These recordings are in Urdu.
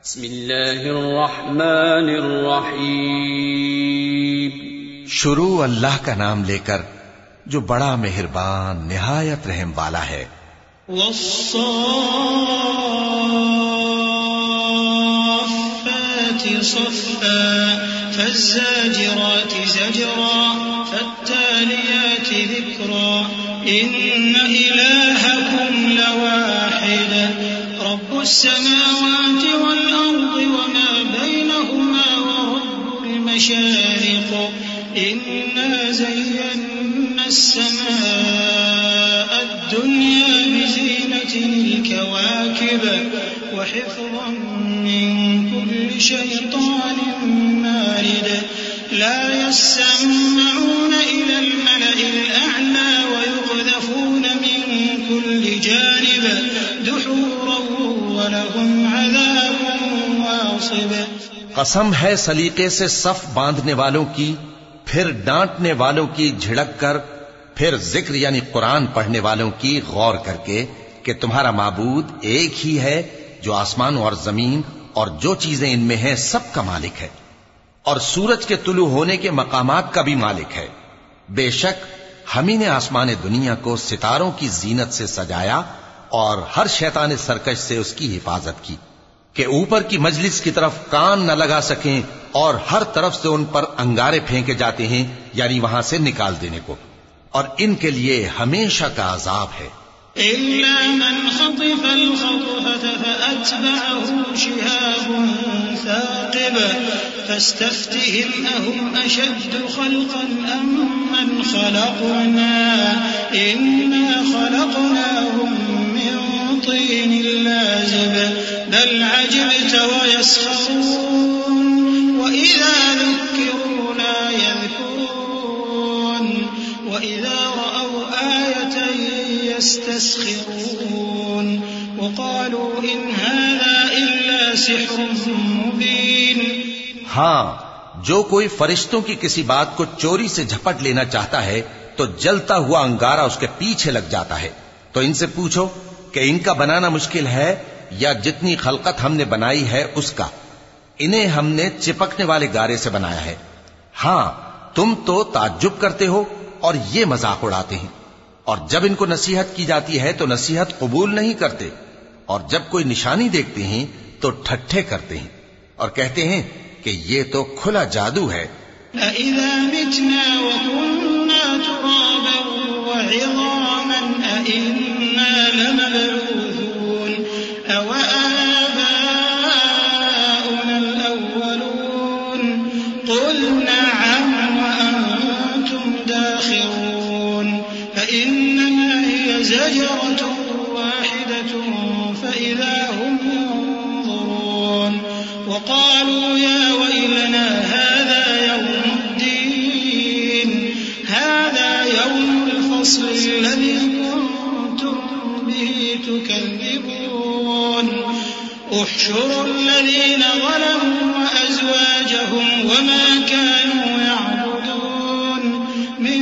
بسم اللہ الرحمن الرحیم. شروع اللہ کا نام لے کر جو بڑا مہربان نہایت رحم والا ہے. والصافات صفا فالزاجرات زجرا فالتاليات ذكرا إن إلهكم لواحد رب السماوات والأرض وما بينهما ورب المشارق إنا زينا السماء الدنيا بزينة الكواكب وحفظا من كل شيطان مارد لا يسمعون إلى الملأ الأعلى ويقذفون من كل جانب دحورا ولهم عذاب واصب. قسم ہے سلیقے سے صف باندھنے والوں کی، پھر ڈانٹنے والوں کی جھڑک کر، پھر ذکر یعنی قرآن پڑھنے والوں کی غور کر کے کہ تمہارا معبود ایک ہی ہے جو آسمان اور زمین اور جو چیزیں ان میں ہیں سب کا مالک ہے، اور سورج کے طلوع ہونے کے مقامات کا بھی مالک ہے. بے شک ہم ہی نے آسمان دنیا کو ستاروں کی زینت سے سجایا اور ہر شیطان سرکش سے اس کی حفاظت کی کہ اوپر کی مجلس کی طرف کان نہ لگا سکیں اور ہر طرف سے ان پر انگارے پھینکے جاتے ہیں یعنی وہاں سے نکال دینے کو، اور ان کے لیے ہمیشہ کا عذاب ہے. إلا من خطف الخطفة فأتبعه شهاب ثاقب فاستفتهم أهم أشد خلقا أم من خلقنا إنا خلقناهم من طين لازب بل عجبت ويسخرون وإذا ذكروا لا يذكرون وإذا رأوا آية يستسخرون وقالوا إن هذا إلا سحر مبين. ہاں، جو کوئی فرشتوں کی کسی بات کو چوری سے جھپٹ لینا چاہتا ہے تو جلتا ہوا انگارہ اس کے پیچھے لگ جاتا ہے. تو ان سے پوچھو کہ ان کا بنانا مشکل ہے یا جتنی خلقت ہم نے بنائی ہے اس کا؟ انہیں ہم نے چپکنے والے گارے سے بنایا ہے. ہاں، تم تو تعجب کرتے ہو اور یہ مذاق اڑاتے ہیں، اور جب ان کو نصیحت کی جاتی ہے تو نصیحت قبول نہیں کرتے، اور جب کوئی نشانی دیکھتے ہیں تو ٹھٹھے کرتے ہیں اور کہتے ہیں کہ یہ تو کھلا جادو ہے. أَإِذَا مِتْنَا وَكُنَّا تُرَابًا وَعِظَامًا أَإِنَّا لَمَبْعُوثُونَ أَوَآبَاؤُنَا الْأَوَّلُونَ قُلْ نَعَمْ وَأَنْتُمْ دَاخِرُونَ فإنما هي زجرة واحدة فإذا هم ينظرون وقالوا يا ويلنا هذا يوم الدين هذا يوم الفصل الذي كنتم به تكذبون احشروا الذين ظلموا وأزواجهم وما كانوا يعبدون من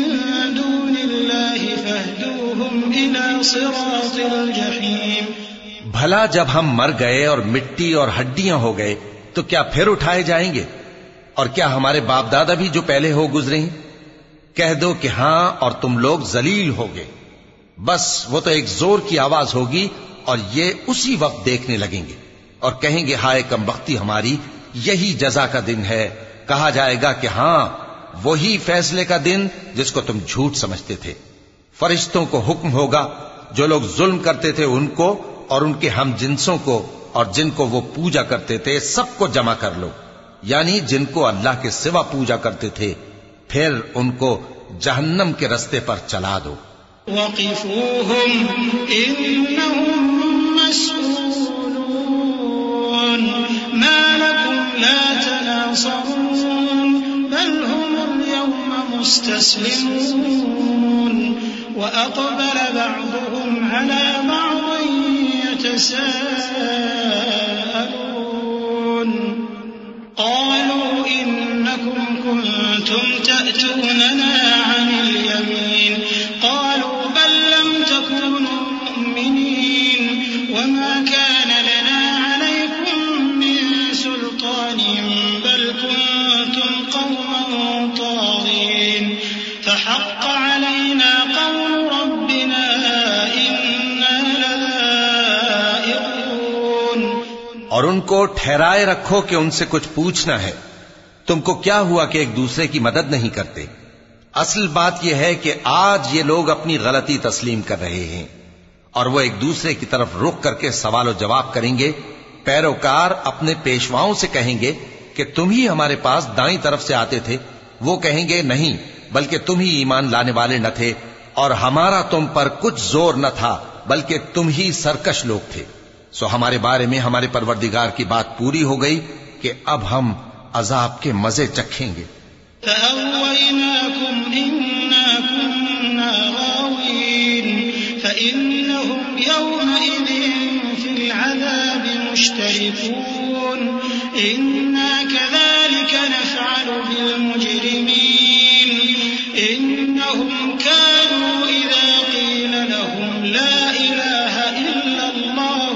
دون الله فاهدوهم إلى صراط الجحيم. بھلا جب ہم مر گئے اور مٹی اور ہڈیاں ہو گئے تو کیا پھر اٹھائے جائیں گے؟ اور کیا ہمارے باپ دادا بھی جو پہلے ہو گزرے ہیں؟ کہہ دو کہ ہاں اور تم لوگ ذلیل ہوگے. بس وہ تو ایک زور کی آواز ہوگی اور یہ اسی وقت دیکھنے لگیں گے اور کہیں گے ہائے کمبختی ہماری، یہی جزا کا دن ہے. کہا جائے گا کہ ہاں وہی فیصلے کا دن جس کو تم جھوٹ سمجھتے تھے. فرشتوں کو حکم ہوگا جو لوگ ظلم کرتے تھے ان کو اور ان کے ہم جنسوں کو اور جن کو وہ پوجا کرتے تھے سب کو جمع کر لو، یعنی جن کو اللہ کے سوا پوجا کرتے تھے، پھر ان کو جہنم کے رستے پر چلا دو. وقفوهم إنهم مسؤولون ما لكم لا تناصرون بل هم اليوم مستسلمون وأقبل بعضهم على بعض يتساءلون قالوا إنكم كنتم تأتوننا عن اليمين قالوا بل لم تكونوا مؤمنين وما كان لنا عليكم من وحق علينا قول ربنا إنا لذائقون. اور ان کو ٹھہرائے رکھو کہ ان سے کچھ پوچھنا ہے. تم کو کیا ہوا کہ ایک دوسرے کی مدد نہیں کرتے؟ اصل بات یہ ہے کہ آج یہ لوگ اپنی غلطی تسلیم کر رہے ہیں اور وہ ایک دوسرے کی طرف رخ کر کے سوال و جواب کریں گے. پیروکار اپنے پیشواؤں سے کہیں گے کہ تم ہی ہمارے پاس دائیں طرف سے آتے تھے. وہ کہیں گے نہیں، بلکہ تم ہی ایمان لانے والے نہ تھے اور ہمارا تم پر کچھ زور نہ تھا، بلکہ تم ہی سرکش لوگ تھے. سو ہمارے بارے میں ہمارے پروردگار کی بات پوری ہو گئی کہ اب ہم عذاب کے مزے چکھیں گے. فأغويناكم إنا كنا غاوين فإنهم يومئذ في العذاب مشتركون. إنا كذلك نفعل بالمجرمين إنهم كانوا إذا قيل لهم لا إله إلا الله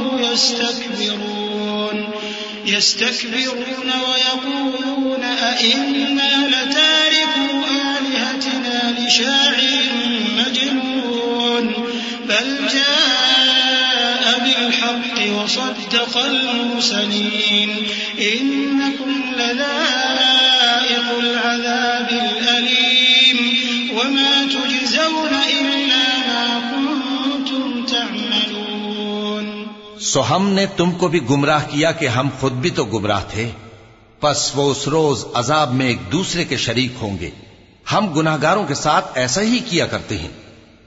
يستكبرون ويقولون أئنا لتاركو آلهتنا لشاعر مجنون. بل جاء بالحق وصدق المرسلين إنكم لذائق العذاب الأليم وما تجزون إلا ما كنتم تعملون. سو ہم نے تم کو بھی گمراہ کیا کہ ہم خود بھی تو گمراہ تھے. پس وہ اس روز عذاب میں ایک دوسرے کے شریک ہوں گے. ہم گناہگاروں کے ساتھ ایسا ہی کیا کرتے ہیں.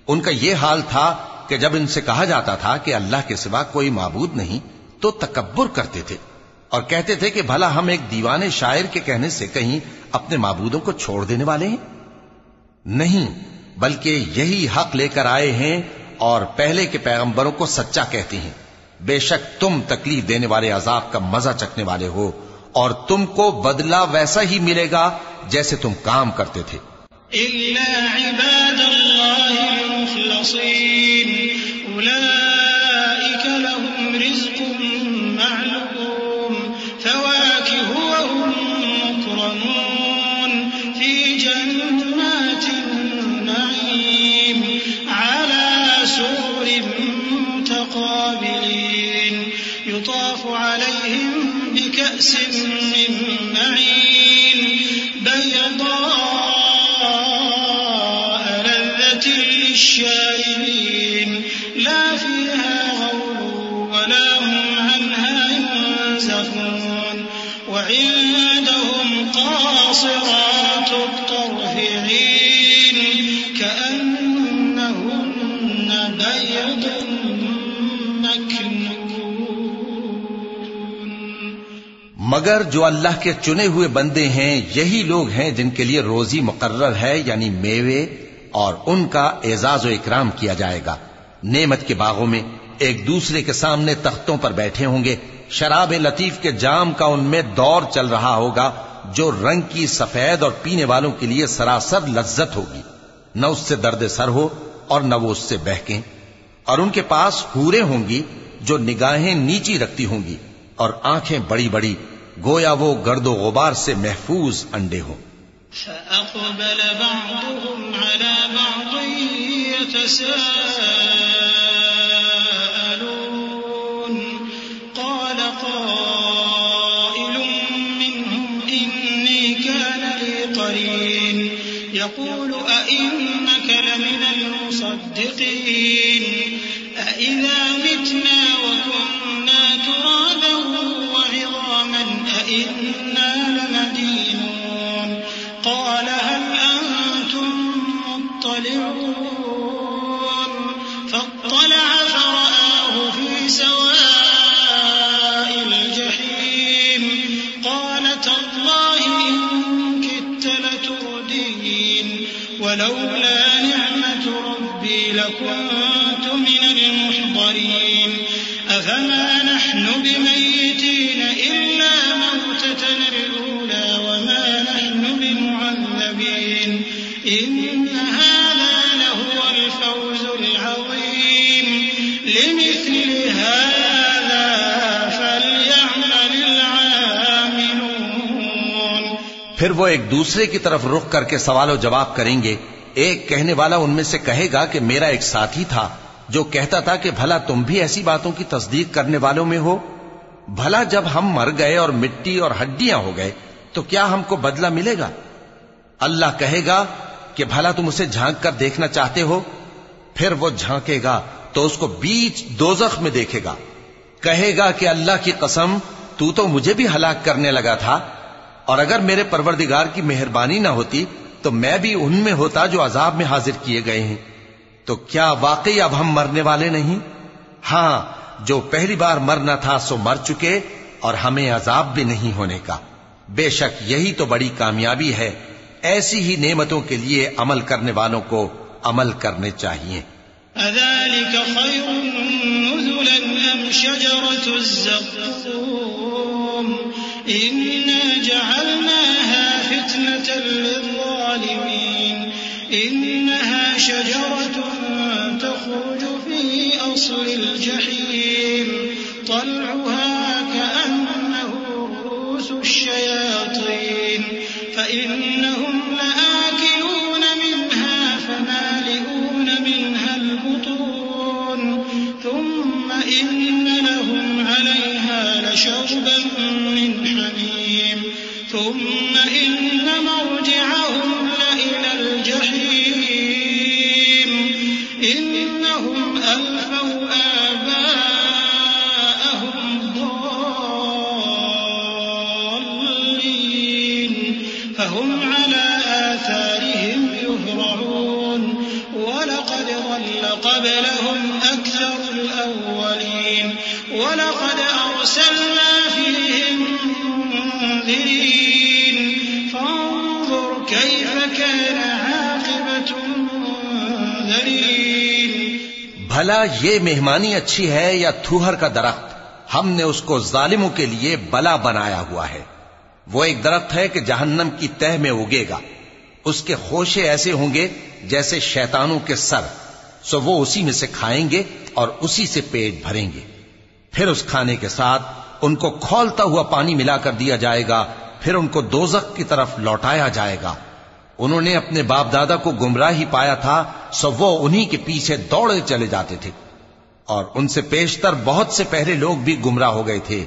ان کا یہ حال تھا کہ جب ان سے کہا جاتا تھا کہ اللہ کے سوا کوئی معبود نہیں تو تکبر کرتے تھے اور کہتے تھے کہ بھلا ہم ایک دیوانے شاعر کے کہنے سے کہیں اپنے معبودوں کو چھوڑ دینے والے ہیں؟ نہیں، بلکہ یہی حق لے کر آئے ہیں اور پہلے کے پیغمبروں کو سچا کہتے ہیں. بے شک تم تکلیف دینے والے عذاب کا مزہ چکھنے والے ہو اور تم کو بدلہ ویسا ہی ملے گا جیسے تم کام کرتے تھے. إلا عباد الله المخلصين أولئك لهم رزق معلوم فواكه وهم مكرمون في جنات النعيم على سرر متقابلين يطاف عليهم بكأس من معين بيضاء لذة للشاربين لا فيها غول ولا هم عنها ينزفون. وعندهم قاصرات الطرف عين كأنهن بيض مگر جو اللہ کے چنے ہوئے بندے ہیں یہی لوگ ہیں جن کے لیے روزی مقرر ہے، یعنی میوے، اور ان کا اعزاز و اکرام کیا جائے گا. نعمت کے باغوں میں ایک دوسرے کے سامنے تختوں پر بیٹھے ہوں گے. شراب لطیف کے جام کا ان میں دور چل رہا ہوگا جو رنگ کی سفید اور پینے والوں کے لیے سراسر لذت ہوگی. نہ اس سے درد سر ہو اور نہ وہ اس سے بہکیں. اور ان کے پاس حوریں ہوں گی جو نگاہیں نیچی رکھتی ہوں گی اور آنکھیں بڑی بڑی، گویا وہ گرد و غبار سے محفوظ انڈے ہوں. فأقبل بعضهم على بعض يتساءلون قال قائل منهم إني كان لي قرين يقول أئنك لمن المصدقين أئذا متنا وكنا ترابا وعظاما أئنا لمدينون. قال هل أنتم مطلعون فاطلع فرآه في سواء الجحيم قال تالله إن كدت لتردين ولولا نعمة ربي لكنت من المحضرين. أفما نحن بميتين إلا موتتنا الأولى وما نحن بمعذبين إن هذا لهو الفوز العظيم. لمثل هذا فليعمل العاملون. پھر وہ ایک دوسرے کی طرف رخ کر کے سوال و جواب کریں گے ایک کہنے والا ان میں سے کہے گا کہ میرا ایک ساتھی تھا جو کہتا تھا کہ بھلا تم بھی ایسی باتوں کی تصدیق کرنے والوں میں ہو؟ بھلا جب ہم مر گئے اور مٹی اور ہڈیاں ہو گئے تو کیا ہم کو بدلہ ملے گا؟ اللہ کہے گا کہ بھلا تم اسے جھانک کر دیکھنا چاہتے ہو؟ پھر وہ جھانکے گا تو اس کو بیچ دوزخ میں دیکھے گا، کہے گا کہ اللہ کی قسم تو مجھے بھی ہلاک کرنے لگا تھا، اور اگر میرے پروردگار کی مہربانی نہ ہوتی تو میں بھی ان میں ہوتا جو عذاب میں حاضر کیے گئے ہیں۔ تو کیا واقعی اب ہم مرنے والے نہیں؟ ہاں، جو پہلی بار مرنا تھا سو مر چکے، اور ہمیں عذاب بھی نہیں ہونے کا۔ بے شک یہی تو بڑی کامیابی ہے، ایسی ہی نعمتوں کے لیے عمل کرنے والوں کو عمل کرنے چاہیے۔ أذلك خير نزلا أم شجرة الزقوم إنا جعلناها فتنة للظالمين إنها شجرة تخرج في أصل الجحيم طلعها كأنه رؤوس الشياطين فإنهم لآكلون منها فمالئون منها البطون ثم إن لهم عليها لشوبا من حميم ثم إن مرجعهم لإلى الجحيم إنهم ألفوا آباءهم ضالين فهم على آثارهم يهرعون ولقد ضل قبلهم أكثر الأولين ولقد أرسلنا فيهم منذرين فانظر كيف كان عاقبة المنذرين۔ بھلا یہ مہمانی اچھی ہے یا تھوہر کا درخت؟ ہم نے اس کو ظالموں کے لیے بلا بنایا ہوا ہے۔ وہ ایک درخت ہے کہ جہنم کی تہ میں اگے گا، اس کے خوشے ایسے ہوں گے جیسے شیطانوں کے سر، سو وہ اسی میں سے کھائیں گے اور اسی سے پیٹ بھریں گے۔ پھر اس کھانے کے ساتھ ان کو کھولتا ہوا پانی ملا کر دیا جائے گا، پھر ان کو دوزخ کی طرف لوٹایا جائے گا۔ انہوں نے اپنے باپ دادا کو گمراہی پایا تھا، سو وہ انہی کے پیچھے دوڑے چلے جاتے تھے، اور ان سے پیشتر بہت سے پہلے لوگ بھی گمراہ ہو گئے تھے،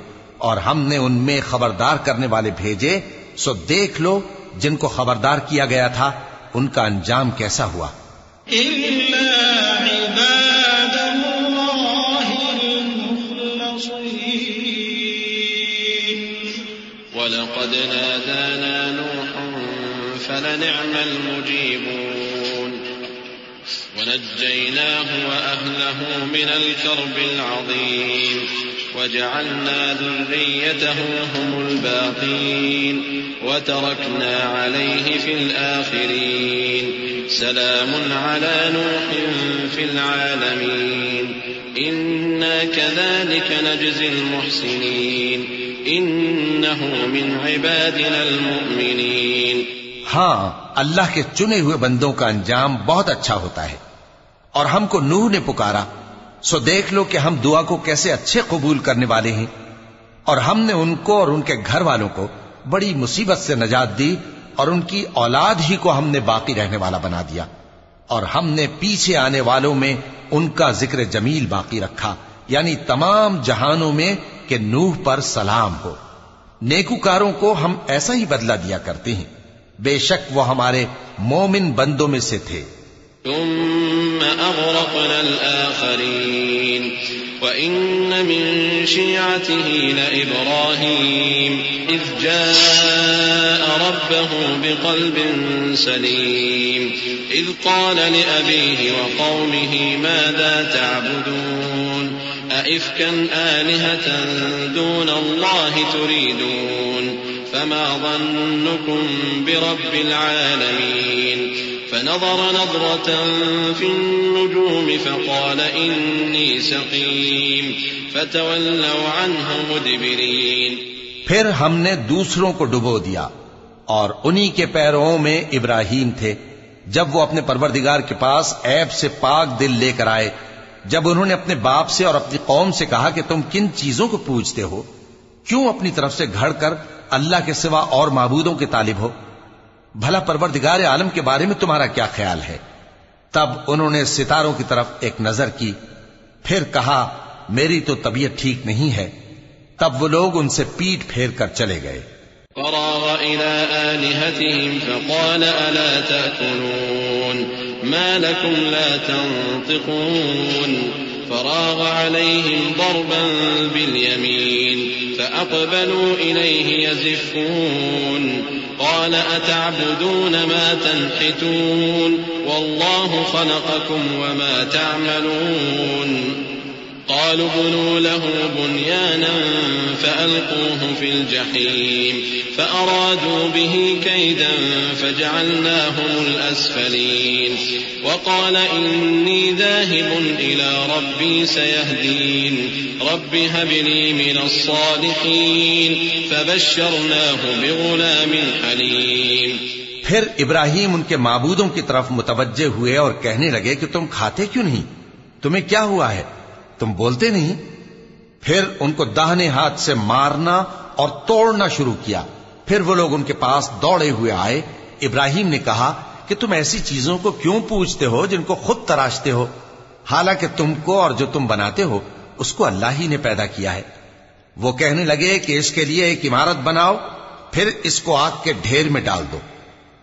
اور ہم نے ان میں خبردار کرنے والے بھیجے، سو دیکھ لو جن کو خبردار کیا گیا تھا ان کا انجام کیسا ہوا۔ إلا عباد الله المخلصين ولقد نادانا نوح فلنعم المجيبون ونجيناه وأهله من الكرب العظيم وجعلنا ذريته هم الباقين وتركنا عليه في الآخرين سلام على نوح في العالمين إنا كذلك نجزي المحسنين إنه من عبادنا المؤمنين۔ ہاں، اللہ کے چنے ہوئے بندوں کا انجام بہت اچھا ہوتا ہے۔ اور ہم کو نوح نے پکارا، سو دیکھ لو کہ ہم دعا کو کیسے اچھے قبول کرنے والے ہیں، اور ہم نے ان کو اور ان کے گھر والوں کو بڑی مصیبت سے نجات دی، اور ان کی اولاد ہی کو ہم نے باقی رہنے والا بنا دیا، اور ہم نے پیچھے آنے والوں میں ان کا ذکر جمیل باقی رکھا، یعنی تمام جہانوں میں کہ نوح پر سلام ہو۔ نیکوکاروں کو ہم ایسا ہی بدلہ دیا کرتے ہیں، بے شک وہ ہمارے مومن بندوں میں سے تھے۔ ثم أغرقنا الآخرين وإن من شيعته لإبراهيم إذ جاء ربه بقلب سليم إذ قال لأبيه وقومه ماذا تعبدون أئفكا آلهة دون الله تريدون فما ظنكم برب العالمين فنظر نظرة في النجوم فقال إني سقيم فتولوا عنه مدبرين۔ پھر ہم نے دوسروں کو ڈبو دیا، اور انہی کے پیروں میں ابراہیم تھے جب وہ اپنے پروردگار کے پاس عیب سے پاک دل لے کر آئے، جب انہوں نے اپنے باپ سے اور اپنی قوم سے کہا کہ تم کن چیزوں کو پوجتے ہو؟ کیوں اپنی طرف سے گھڑ کر اللہ کے سوا اور معبودوں کے طالب ہو؟ بھلا پروردگار عالم کے بارے میں تمہارا کیا خیال ہے؟ تب انہوں نے ستاروں کی طرف ایک نظر کی، پھر کہا میری تو طبیعت ٹھیک نہیں ہے۔ تب وہ لوگ ان سے پیٹ پھیر کر چلے گئے۔ فراغ إلى آلهتهم فقال ألا تأكلون ما لكم لا تنطقون فراغ عليهم ضربا باليمين فأقبلوا إليه يزفون قال أتعبدون ما تنحتون والله خلقكم وما تعملون قالوا بنوا له بنيانا فألقوه في الجحيم فأرادوا به كيدا فجعلناهم الأسفلين وقال إني ذاهب إلى ربي سيهدين رب هب لي من الصالحين فبشرناه بغلام حليم۔ پھر ابراہیم ان کے معبودوں کی طرف متوجہ ہوئے اور کہنے لگے کہ تم کھاتے کیوں نہیں؟ تمہیں کیا ہوا ہے؟ تم بولتے نہیں؟ پھر ان کو داہنے ہاتھ سے مارنا اور توڑنا شروع کیا۔ پھر وہ لوگ ان کے پاس دوڑے ہوئے آئے۔ ابراہیم نے کہا کہ تم ایسی چیزوں کو کیوں پوجتے ہو جن کو خود تراشتے ہو، حالانکہ تم کو اور جو تم بناتے ہو اس کو اللہ ہی نے پیدا کیا ہے۔ وہ کہنے لگے کہ اس کے لیے ایک عمارت بناؤ، پھر اس کو آگ کے ڈھیر میں ڈال دو۔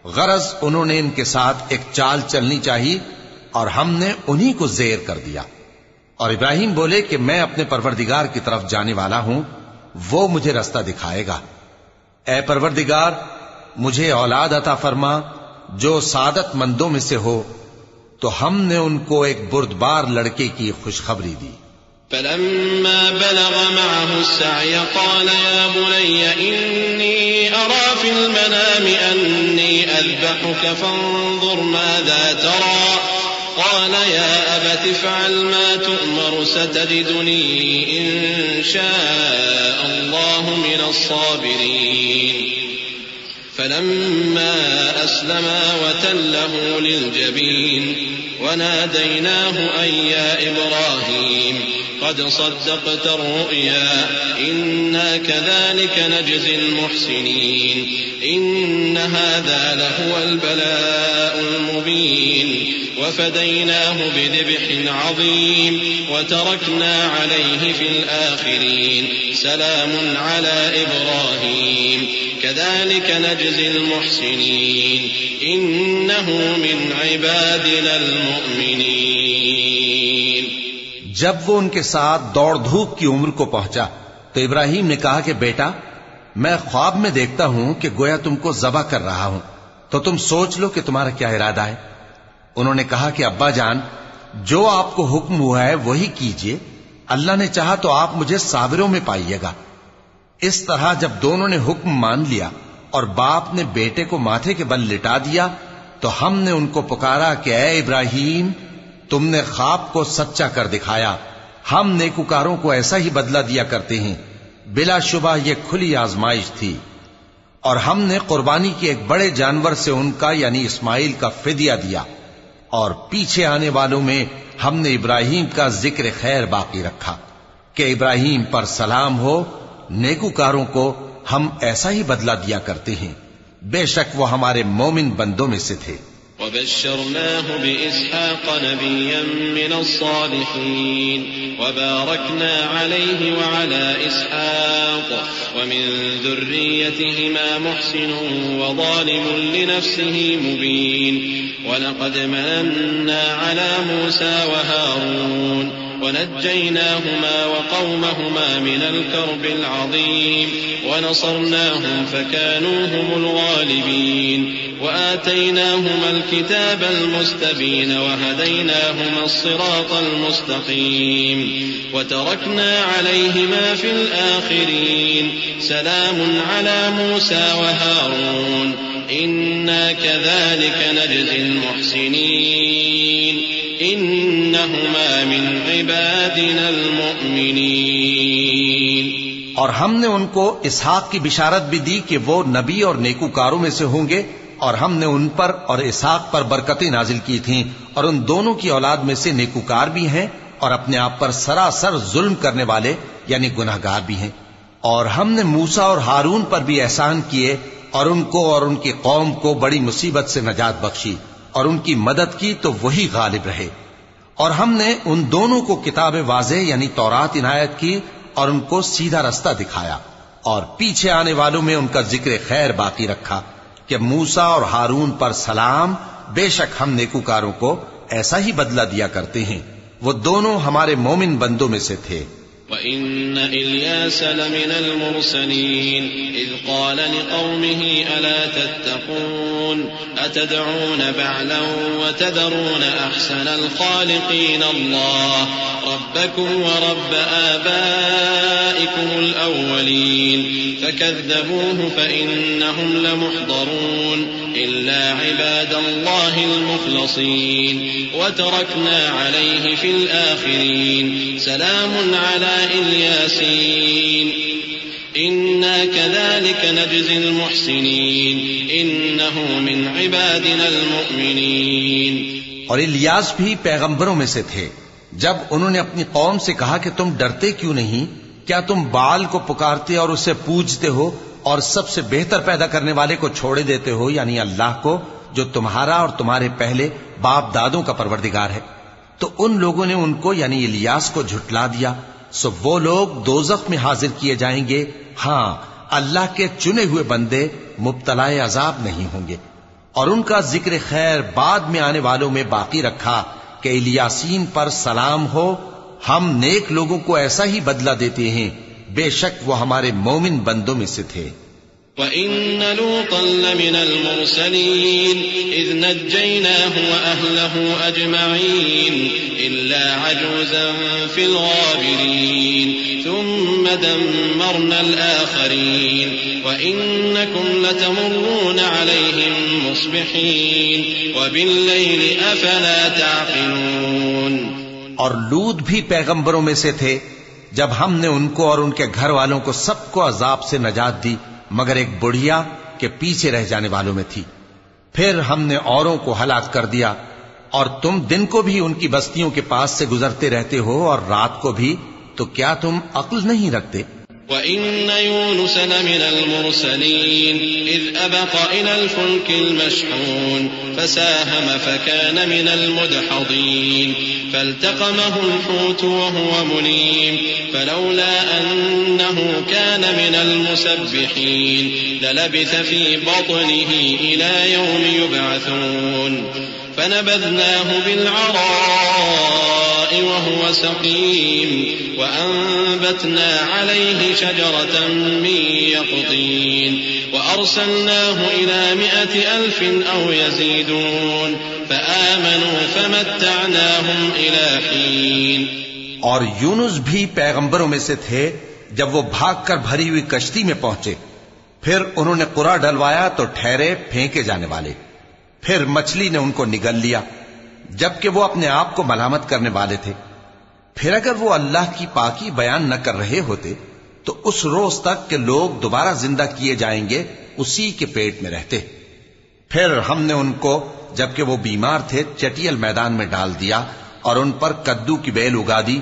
غرض انہوں نے ان کے ساتھ ایک چال چلنی چاہیے اور ہم نے انہی کو زیر کر دیا۔ اور ابراہیم بولے کہ میں اپنے پروردگار کی طرف جانے والا ہوں، وہ مجھے رستہ دکھائے گا۔ اے پروردگار مجھے اولاد عطا فرما جو سعادت مندوں میں سے ہو۔ تو ہم نے ان کو ایک بردبار لڑکے کی خوشخبری دی۔ فلما بلغ معه السعي قال يا بني إني أرى في المنام أني أذبحك فانظر ماذا ترى قال يا أبت افعل ما تؤمر ستجدني إن شاء الله من الصابرين فلما أسلما وتله للجبين وناديناه أن يا إبراهيم قد صدقت الرؤيا إنا كذلك نجزي المحسنين إن هذا لهو البلاء المبين وفديناه بذبح عظيم وتركنا عليه في الآخرين سلام على إبراهيم كذلك نجزي المحسنين إنه من عبادنا المؤمنين۔ جب وہ ان کے ساتھ دوڑ دھوپ کی عمر کو پہنچا تو ابراہیم نے کہا کہ بیٹا میں خواب میں دیکھتا ہوں کہ گویا تم کو ذبح کر رہا ہوں، تو تم سوچ لو کہ تمہارا کیا ارادہ ہے۔ انہوں نے کہا کہ ابا جان جو آپ کو حکم ہوا ہے وہی کیجئے، اللہ نے چاہا تو آپ مجھے صابروں میں پائیے گا۔ اس طرح جب دونوں نے حکم مان لیا اور باپ نے بیٹے کو ماتھے کے بل لٹا دیا تو ہم نے ان کو پکارا کہ اے ابراہیم تم نے خواب کو سچا کر دکھایا، ہم نیکوکاروں کو ایسا ہی بدلہ دیا کرتے ہیں، بلا شبہ یہ کھلی آزمائش تھی۔ اور ہم نے قربانی کی ایک بڑے جانور سے ان کا یعنی اسماعیل کا فدیہ دیا، اور پیچھے آنے والوں میں ہم نے ابراہیم کا ذکر خیر باقی رکھا کہ ابراہیم پر سلام ہو، نیکوکاروں کو ہم ایسا ہی بدلہ دیا کرتے ہیں، بے شک وہ ہمارے مومن بندوں میں سے تھے۔ وبشرناه بإسحاق نبيا من الصالحين وباركنا عليه وعلى إسحاق ومن ذريتهما محسن وظالم لنفسه مبين ولقد مننا على موسى وهارون ونجيناهما وقومهما من الكرب العظيم ونصرناهم فكانوا هم الغالبين وآتيناهما الكتاب المستبين وهديناهما الصراط المستقيم وتركنا عليهما في الآخرين سلام على موسى وهارون إنا كذلك نجزي المحسنين إنهما من عبادنا المؤمنين۔ اور ہم نے ان کو اسحاق کی بشارت بھی دی کہ وہ نبی اور نیکوکاروں میں سے ہوں گے، اور ہم نے ان پر اور اسحاق پر برکتیں نازل کی تھیں، اور ان دونوں کی اولاد میں سے نیکوکار بھی ہیں اور اپنے آپ پر سراسر ظلم کرنے والے یعنی گناہگار بھی ہیں۔ اور ہم نے موسیٰ اور ہارون پر بھی احسان کیے اور ان کو اور ان کی قوم کو بڑی مصیبت سے نجات بخشی اور ان کی مدد کی تو وہی غالب رہے. اور ہم نے ان دونوں کو کتاب واضح یعنی تورات عنایت کی اور ان کو سیدھا رستہ دکھایا، اور پیچھے آنے والوں میں ان کا ذکر خیر باقی رکھا کہ موسیٰ اور ہارون پر سلام، بے شک ہم نیکوکاروں کو ایسا ہی بدلہ دیا کرتے ہیں. وہ دونوں ہمارے مومن بندوں میں سے تھے. وَإِنَّ إِلْيَاسَ لَمِنَ الْمُرْسَلِينَ إِذْ قَالَ لِقَوْمِهِ أَلَا تَتَّقُونَ أَتَدْعُونَ بَعْلًا وَتَذَرُونَ أَحْسَنَ الْخَالِقِينَ اللَّهَ رَبَّكُمْ وَرَبَّ آبَائِكُمُ الْأَوَّلِينَ فَكَذَّبُوهُ فَإِنَّهُمْ لَمُحْضَرُونَ إِلَّا عِبَادَ اللَّهِ الْمُخْلَصِينَ وَتَرَكْنَا عَلَيْهِ فِي الْآخِرِينَ سلام على الياسين إنا كذلك نجزي المحسنين إنه من عبادنا المؤمنين. اور الیاس بھی پیغمبروں میں سے تھے. جب انہوں نے اپنی قوم سے کہا کہ تم ڈرتے کیوں نہیں؟ کیا تم بال کو پکارتے اور اسے پوجتے ہو اور سب سے بہتر پیدا کرنے والے کو چھوڑے دیتے ہو یعنی اللہ کو جو تمہارا اور تمہارے پہلے باپ دادوں کا پروردگار ہے؟ تو ان لوگوں نے ان کو یعنی الیاس کو جھٹلا دیا. سو وہ لوگ دوزخ میں حاضر کیے جائیں گے. ہاں، اللہ کے چنے ہوئے بندے مبتلا عذاب نہیں ہوں گے. اور ان کا ذکر خیر بعد میں آنے والوں میں باقی رکھا کہ الیاسین پر سلام ہو، ہم نیک لوگوں کو ایسا ہی بدلہ دیتے ہیں، بے شک وہ ہمارے مومن بندوں میں سے تھے. وَإِنَّ لُوطًا لَّمِنَ الْمُرْسَلِينَ إِذْ نَجَّيْنَاهُ وَأَهْلَهُ أَجْمَعِينَ إِلَّا عَجُوزًا فِي الْغَابِرِينَ ثُمَّ دَمَّرْنَا الْآخَرِينَ وَإِنَّكُمْ لَتَمُرُّونَ عَلَيْهِم مُّصْبِحِينَ وَبِاللَّيْلِ أَفَلَا تَعْقِلُونَ. اور لوط بھی پیغمبروں میں سے تھے. جب ہم نے ان کو اور ان کے گھر والوں کو سب کو عذاب سے نجات دی مگر ایک بڑھیا کہ پیچھے رہ جانے والوں میں تھی. پھر ہم نے اوروں کو ہلاک کر دیا. اور تم دن کو بھی ان کی بستیوں کے پاس سے گزرتے رہتے ہو اور رات کو بھی، تو کیا تم عقل نہیں رکھتے؟ وَإِنَّ يُونُسَ لَمِنَ الْمُرْسَلِينَ إِذْ أَبَقَ إِلَى الْفُلْكِ الْمَشْحُونِ فَسَاهَمَ فَكَانَ مِنَ الْمُدْحَضِينَ فَالْتَقَمَهُ الْحُوتُ وَهُوَ مُلِيمٌ فَلَوْلَا أَنَّهُ كَانَ مِنَ الْمُسَبِّحِينَ لَلَبِثَ فِي بَطْنِهِ إِلَى يَوْمِ يُبْعَثُونَ فَنَبَذْنَاهُ بِالْعَرَاءِ وَهُوَ سَقِيمٌ وَأَنبَتْنَا عَلَيْهِ شَجَرَةً مِّن يَقْطِينٍ وَأَرْسَلْنَاهُ إِلَى 100,000 أَوْ يَزِيدُونَ فَآمَنُوا فَمَتَّعْنَاهُمْ إِلَى حِينٍ. اور یونس بھی پیغمبروں میں سے تھے. جب وہ بھاگ کر بھری ہوئی کشتی میں پہنچے، پھر انہوں نے قرا ڈلوایا تو ٹھہرے پھینکے جانے والے. پھر مچھلی نے ان کو نگل لیا جبکہ وہ اپنے آپ کو ملامت کرنے والے تھے. پھر اگر وہ اللہ کی پاکی بیان نہ کر رہے ہوتے تو اس روز تک کہ لوگ دوبارہ زندہ کیے جائیں گے اسی کے پیٹ میں رہتے. پھر ہم نے ان کو جبکہ وہ بیمار تھے چٹیل میدان میں ڈال دیا اور ان پر کدو کی بیل اگا دی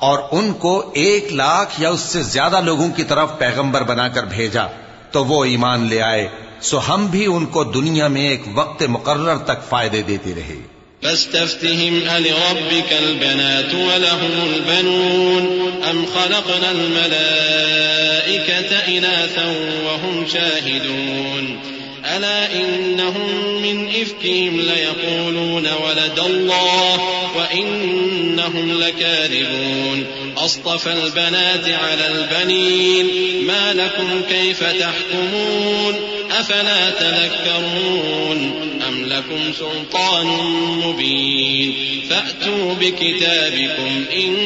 اور ان کو 1,00,000 یا اس سے زیادہ لوگوں کی طرف پیغمبر بنا کر بھیجا تو وہ ایمان لے آئے. سو ہم بھی ان کو دنیا میں ایک وقت مقرر تک فائدے دیتے رہے. فاستفتهم ألربك البنات ولهم البنون أم خلقنا الملائكة إناثا وهم شاهدون ألا إنهم من إفكهم ليقولون ولد الله وإنهم لكاذبون أصطفى البنات على البنين ما لكم كيف تحكمون أفلا تذكرون أم لكم سلطان مبين فأتوا بكتابكم إن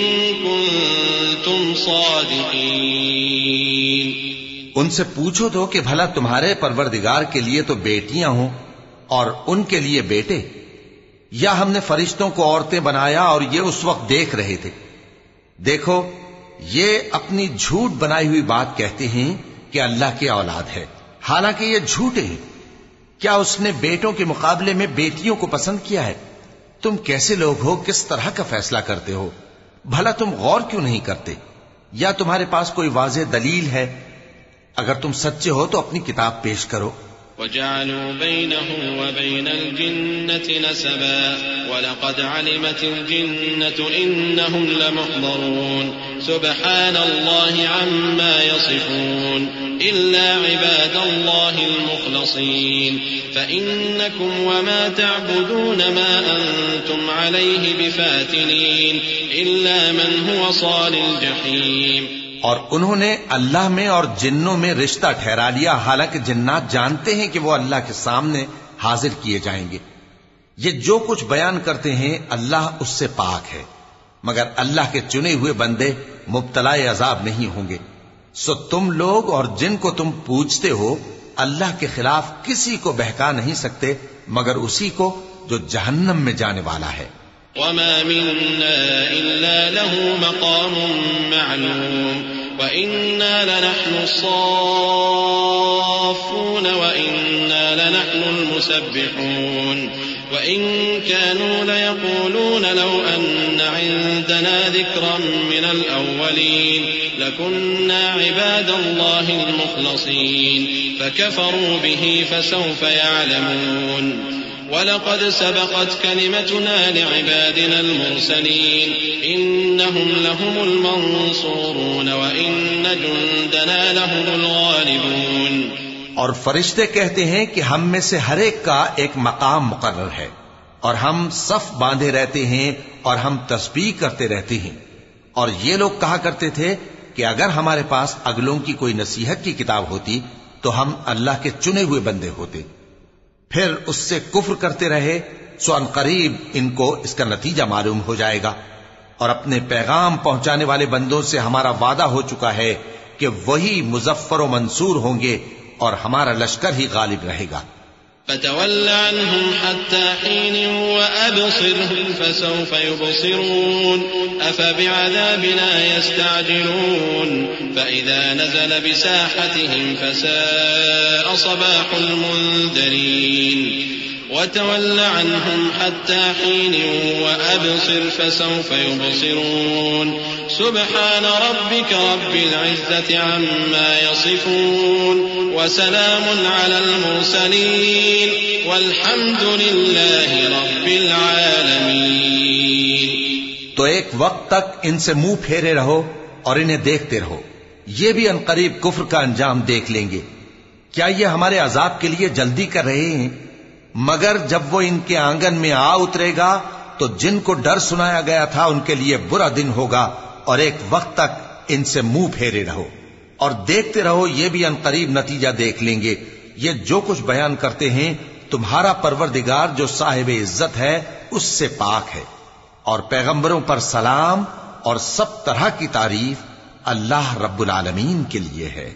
كنتم صادقين. ان سے پوچھو تو کہ بھلا تمہارے پروردگار کے لیے تو بیٹیاں ہوں اور ان کے لیے بیٹے، یا ہم نے فرشتوں کو عورتیں بنایا اور یہ اس وقت دیکھ رہے تھے؟ دیکھو یہ اپنی جھوٹ بنائی ہوئی بات کہتے ہیں کہ اللہ کی اولاد ہے، حالانکہ یہ جھوٹے ہیں. کیا اس نے بیٹوں کے مقابلے میں بیٹیوں کو پسند کیا ہے؟ تم کیسے لوگ ہو، کس طرح کا فیصلہ کرتے ہو؟ بھلا تم غور کیوں نہیں کرتے؟ یا تمہارے پاس کوئی واضح دلیل ہے؟ اگر تم سچے ہو تو اپنی کتاب پیش کرو. وجعلوا بينه وبين الجنة نسبا ولقد علمت الجنة إنهم لمحضرون سبحان الله عما يصفون إلا عباد الله المخلصين فإنكم وما تعبدون ما أنتم عليه بفاتنين إلا من هو صال الجحيم. اور انہوں نے اللہ میں اور جنوں میں رشتہ ٹھہرا لیا، حالانکہ جنات جانتے ہیں کہ وہ اللہ کے سامنے حاضر کیے جائیں گے. یہ جو کچھ بیان کرتے ہیں اللہ اس سے پاک ہے، مگر اللہ کے چنے ہوئے بندے مبتلا عذاب نہیں ہوں گے. سو تم لوگ اور جن کو تم پوجتے ہو اللہ کے خلاف کسی کو بہکا نہیں سکتے مگر اسی کو جو جہنم میں جانے والا ہے. وما منا إلا له مقام معلوم وإنا لنحن الصافون وإنا لنحن المسبحون وإن كانوا ليقولون لو أن عندنا ذكرا من الأولين لكنا عباد الله المخلصين فكفروا به فسوف يعلمون. وَلَقَدْ سَبَقَتْ كَلِمَتُنَا لِعِبَادِنَا الْمُرْسَلِينَ إِنَّهُمْ لَهُمُ الْمَنصُورُونَ وَإِنَّ جُندَنَا لَهُمُ الْغَالِبُونَ. اور فرشتے کہتے ہیں کہ ہم میں سے ہر ایک کا ایک مقام مقرر ہے اور ہم صف باندھے رہتے ہیں اور ہم تسبیح کرتے رہتے ہیں. اور یہ لوگ کہا کرتے تھے کہ اگر ہمارے پاس اگلوں کی کوئی نصیحت کی کتاب ہوتی تو ہم اللہ کے چنے ہوئے بندے ہوتے. پھر اس سے کفر کرتے رہے، سو ان قریب ان کو اس کا نتیجہ معلوم ہو جائے گا. اور اپنے پیغام پہنچانے والے بندوں سے ہمارا وعدہ ہو چکا ہے کہ وہی مظفر و منصور ہوں گے اور ہمارا لشکر ہی غالب رہے گا. فتول عنهم حتى حين وأبصرهم فسوف يبصرون أفبعذابنا يستعجلون فإذا نزل بساحتهم فساء صباح المنذرين. وتول عنهم حتى حين وأبصر فسوف يبصرون سبحان ربك رب العزة عما يصفون وسلام على المرسلين والحمد لله رب العالمين. تو ایک وقت تک ان سے منہ پھیرے رہو اور انہیں دیکھتے رہو، یہ بھی عنقریب کفر کا انجام دیکھ لیں گے. کیا یہ ہمارے عذاب کے لیے جلدی کر رہے ہیں؟ مگر جب وہ ان کے آنگن میں آ اترے گا تو جن کو ڈر سنایا گیا تھا ان کے لیے برا دن ہوگا. اور ایک وقت تک ان سے منہ پھیرے رہو اور دیکھتے رہو، یہ بھی عنقریب نتیجہ دیکھ لیں گے. یہ جو کچھ بیان کرتے ہیں تمہارا پروردگار جو صاحب عزت ہے اس سے پاک ہے. اور پیغمبروں پر سلام اور سب طرح کی تعریف اللہ رب العالمین کے لیے ہے.